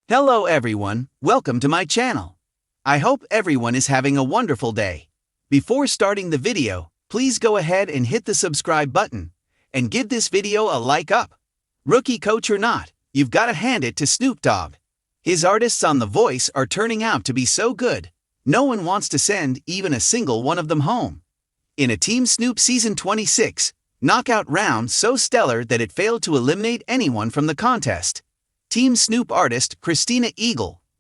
Hello everyone, welcome to my channel. I hope everyone is having a wonderful day. Before starting the video, please go ahead and hit the subscribe button and give this video a like up. Rookie coach or not, you've got to hand it to Snoop Dogg. His artists on The Voice are turning out to be so good, no one wants to send even a single one of them home. In a Team Snoop Season 26 knockout round so stellar that it failed to eliminate anyone from the contest, Team Snoop artist Christina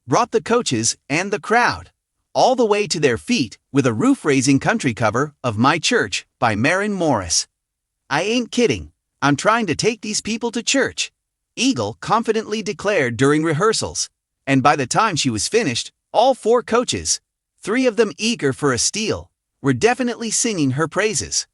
brought the coaches and the crowd all the way to their feet with a roof-raising country cover of My Church by Maren Morris. "I ain't kidding, I'm trying to take these people to church," Eagle confidently declared during rehearsals, and by the time she was finished, all four coaches, three of them eager for a steal, were definitely singing her praises.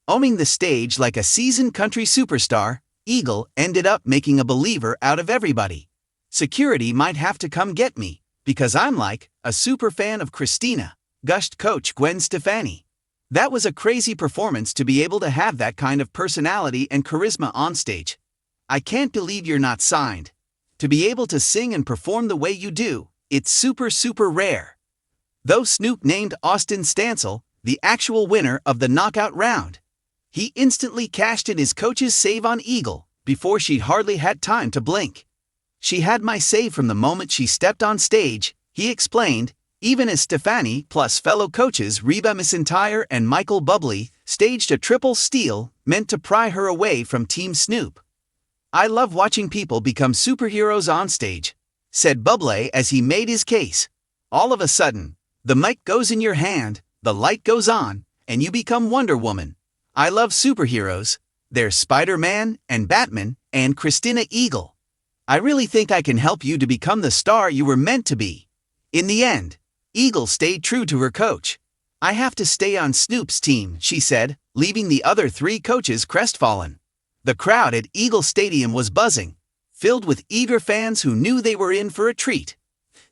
Owning the stage like a seasoned country superstar, Eagle ended up making a believer out of everybody. "Security might have to come get me, because I'm like a super fan of Christina," gushed coach Gwen Stefani. "That was a crazy performance to be able to have that kind of personality and charisma on stage. I can't believe you're not signed. To be able to sing and perform the way you do, it's super rare." Though Snoop named Austin Stansel the actual winner of the knockout round, he instantly cashed in his coach's save on Eagle before she'd hardly had time to blink. "She had my save from the moment she stepped on stage," he explained, even as Stefani plus fellow coaches Reba McEntire and Michael Bublé staged a triple steal meant to pry her away from Team Snoop. "I love watching people become superheroes on stage," said Bublé as he made his case. "All of a sudden, the mic goes in your hand, the light goes on, and you become Wonder Woman. I love superheroes. There's Spider-Man and Batman and Christina Eagle. I really think I can help you to become the star you were meant to be." In the end, Eagle stayed true to her coach. "I have to stay on Snoop's team," she said, leaving the other three coaches crestfallen. The crowd at Eagle Stadium was buzzing, filled with eager fans who knew they were in for a treat.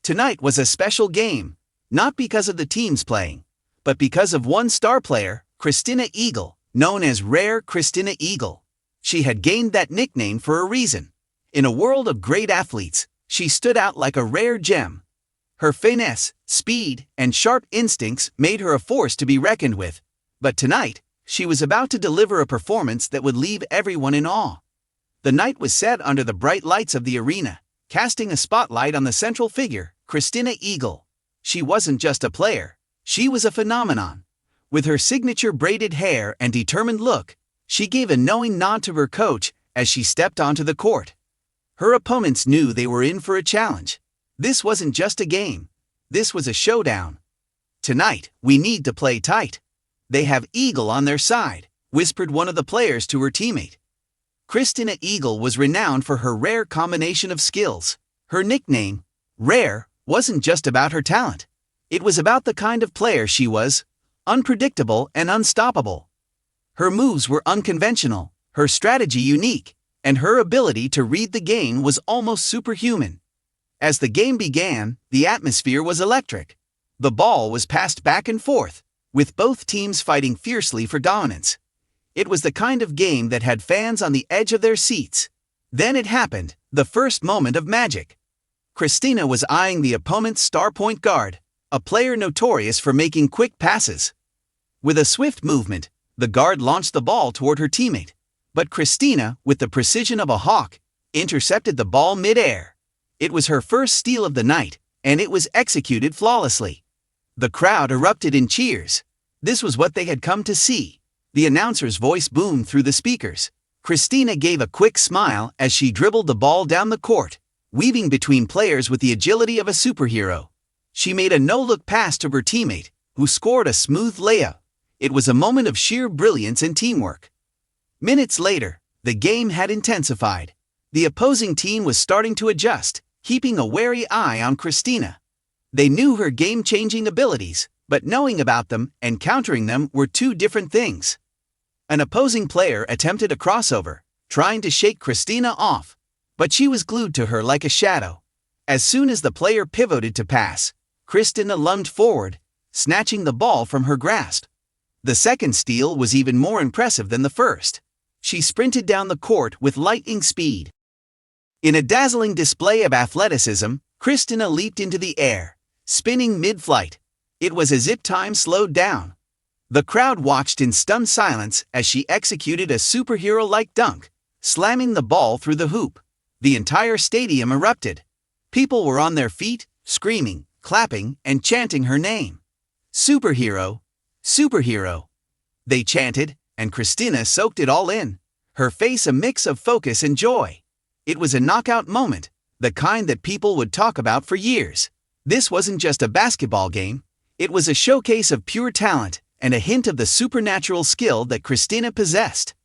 Tonight was a special game, not because of the teams playing, but because of one star player, Christina Eagle, known as Rare Christina Eagle. She had gained that nickname for a reason. In a world of great athletes, she stood out like a rare gem. Her finesse, speed, and sharp instincts made her a force to be reckoned with. But tonight, she was about to deliver a performance that would leave everyone in awe. The night was set under the bright lights of the arena, casting a spotlight on the central figure, Christina Eagle. She wasn't just a player, she was a phenomenon. With her signature braided hair and determined look, she gave a knowing nod to her coach as she stepped onto the court. Her opponents knew they were in for a challenge. This wasn't just a game, this was a showdown. "Tonight, we need to play tight. They have Eagle on their side," whispered one of the players to her teammate. Christina Eagle was renowned for her rare combination of skills. Her nickname, Rare, wasn't just about her talent. It was about the kind of player she was: unpredictable and unstoppable. Her moves were unconventional, her strategy unique, and her ability to read the game was almost superhuman. As the game began, the atmosphere was electric. The ball was passed back and forth, with both teams fighting fiercely for dominance. It was the kind of game that had fans on the edge of their seats. Then it happened, the first moment of magic. Christina was eyeing the opponent's star point guard, a player notorious for making quick passes. With a swift movement, the guard launched the ball toward her teammate, but Christina, with the precision of a hawk, intercepted the ball mid-air. It was her first steal of the night, and it was executed flawlessly. The crowd erupted in cheers. This was what they had come to see. The announcer's voice boomed through the speakers. Christina gave a quick smile as she dribbled the ball down the court, weaving between players with the agility of a superhero. She made a no-look pass to her teammate, who scored a smooth layup. It was a moment of sheer brilliance and teamwork. Minutes later, the game had intensified. The opposing team was starting to adjust, keeping a wary eye on Christina. They knew her game-changing abilities, but knowing about them and countering them were two different things. An opposing player attempted a crossover, trying to shake Christina off, but she was glued to her like a shadow. As soon as the player pivoted to pass, Christina lunged forward, snatching the ball from her grasp. The second steal was even more impressive than the first. She sprinted down the court with lightning speed. In a dazzling display of athleticism, Christina leaped into the air, spinning mid-flight. It was as if time slowed down. The crowd watched in stunned silence as she executed a superhero-like dunk, slamming the ball through the hoop. The entire stadium erupted. People were on their feet, screaming, clapping, and chanting her name. Superhero! Superhero! They chanted, and Christina soaked it all in, her face a mix of focus and joy. It was a knockout moment, the kind that people would talk about for years. This wasn't just a basketball game, it was a showcase of pure talent and a hint of the supernatural skill that Christina possessed.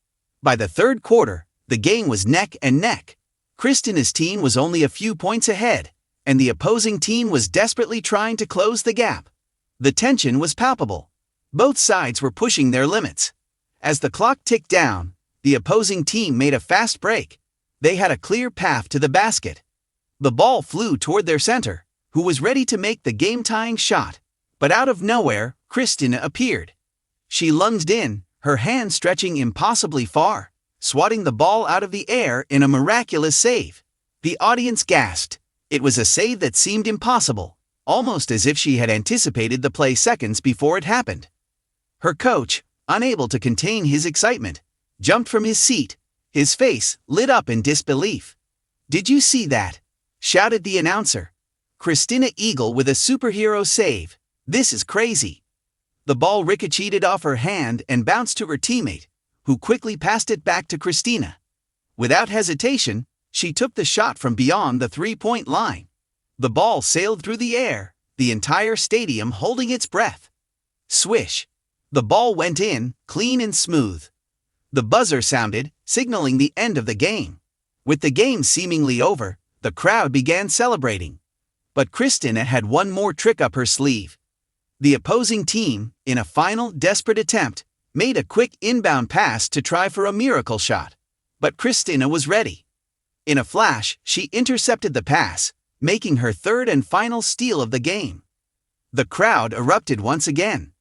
By the third quarter, the game was neck and neck. Christina's team was only a few points ahead, and the opposing team was desperately trying to close the gap. The tension was palpable. Both sides were pushing their limits. As the clock ticked down, the opposing team made a fast break. They had a clear path to the basket. The ball flew toward their center, who was ready to make the game-tying shot. But out of nowhere, Christina appeared. She lunged in, her hand stretching impossibly far, swatting the ball out of the air in a miraculous save. The audience gasped. It was a save that seemed impossible, almost as if she had anticipated the play seconds before it happened. Her coach, unable to contain his excitement, jumped from his seat, his face lit up in disbelief. "Did you see that?" shouted the announcer. "Christina Eagle with a superhero save. This is crazy." The ball ricocheted off her hand and bounced to her teammate, who quickly passed it back to Christina. Without hesitation, she took the shot from beyond the three-point line. The ball sailed through the air, the entire stadium holding its breath. Swish! The ball went in, clean and smooth. The buzzer sounded, signaling the end of the game. With the game seemingly over, the crowd began celebrating. But Christina had one more trick up her sleeve. The opposing team, in a final, desperate attempt, made a quick inbound pass to try for a miracle shot. But Christina was ready. In a flash, she intercepted the pass, making her third and final steal of the game. The crowd erupted once again.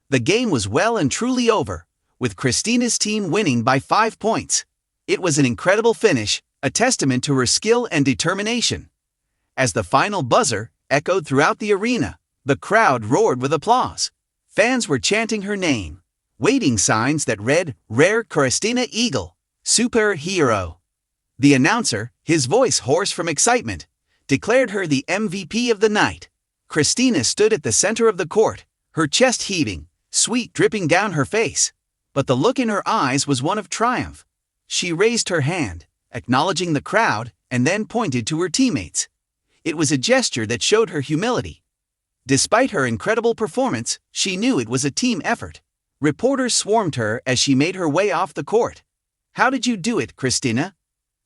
The game was well and truly over, with Christina's team winning by 5 points. It was an incredible finish, a testament to her skill and determination. As the final buzzer echoed throughout the arena, the crowd roared with applause. Fans were chanting her name, waving signs that read, "Rare Christina Eagle, Superhero." The announcer, his voice hoarse from excitement, declared her the MVP of the night. Christina stood at the center of the court, her chest heaving, sweat dripping down her face. But the look in her eyes was one of triumph. She raised her hand, acknowledging the crowd, and then pointed to her teammates. It was a gesture that showed her humility. Despite her incredible performance, she knew it was a team effort. Reporters swarmed her as she made her way off the court. "How did you do it, Christina?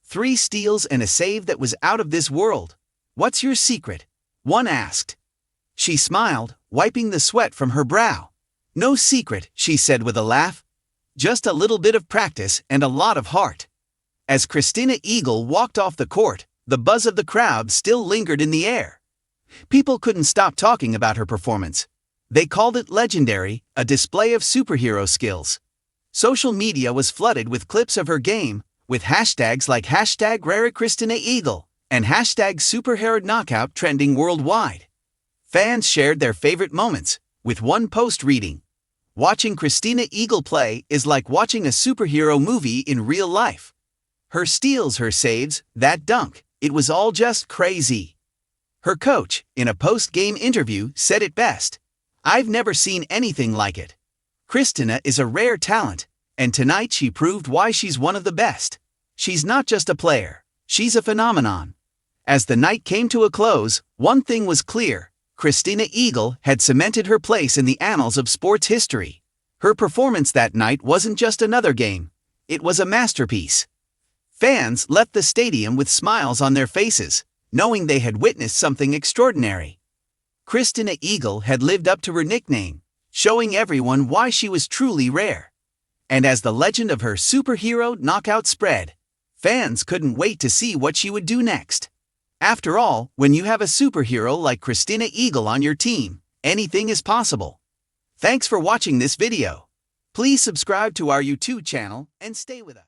3 steals and a save that was out of this world. What's your secret?" one asked. She smiled, wiping the sweat from her brow. "No secret," she said with a laugh. "Just a little bit of practice and a lot of heart." As Christina Eagle walked off the court, the buzz of the crowd still lingered in the air. People couldn't stop talking about her performance. They called it legendary, a display of superhero skills. Social media was flooded with clips of her game, with hashtags like #RareChristinaEagle and #SuperHero trending worldwide. Fans shared their favorite moments, with one post reading, "Watching Christina Eagle play is like watching a superhero movie in real life. Her steals, her saves, that dunk, it was all just crazy." Her coach, in a post-game interview, said it best, "I've never seen anything like it. Christina is a rare talent, and tonight she proved why she's one of the best. She's not just a player, she's a phenomenon." As the night came to a close, one thing was clear: Christina Eagle had cemented her place in the annals of sports history. Her performance that night wasn't just another game, it was a masterpiece. Fans left the stadium with smiles on their faces, knowing they had witnessed something extraordinary. Christina Eagle had lived up to her nickname, showing everyone why she was truly rare. And as the legend of her superhero knockout spread, fans couldn't wait to see what she would do next. After all, when you have a superhero like Christina Eagle on your team, anything is possible. Thanks for watching this video. Please subscribe to our YouTube channel and stay with us.